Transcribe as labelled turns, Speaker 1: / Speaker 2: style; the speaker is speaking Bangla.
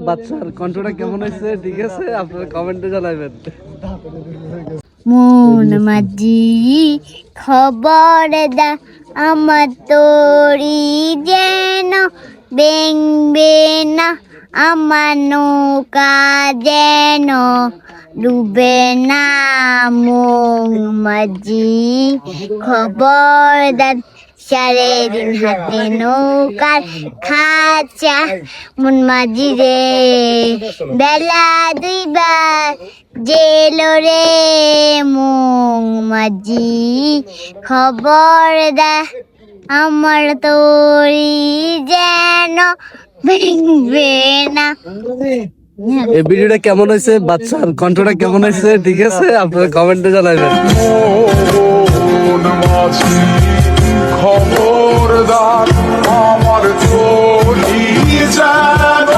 Speaker 1: বাচ্চার কণ্ঠটা কেমন হয়েছে ঠিক আছে আপনারা কমেন্টে জানাবেন।
Speaker 2: মন মাঝি খবর দা আমার তোরি যেন বেংবে না, আমার নৌকা যেন ডুবে না। মন মাঝি খবর দা সারাদিন হাতে নৌকার খাঁচা। মন মাঝি রে বেলা দুইবার জেলো রে, মন মাঝি খবর দা আমার তোরি যেন ভেঙবে না।
Speaker 1: এই ভিডিওটা কেমন হয়েছে, বাচ্চার কণ্ঠটা কেমন হয়েছে ঠিক আছে আপনারা কমেন্টে জানাবেন।
Speaker 3: খবরদার আমার তোরি যেন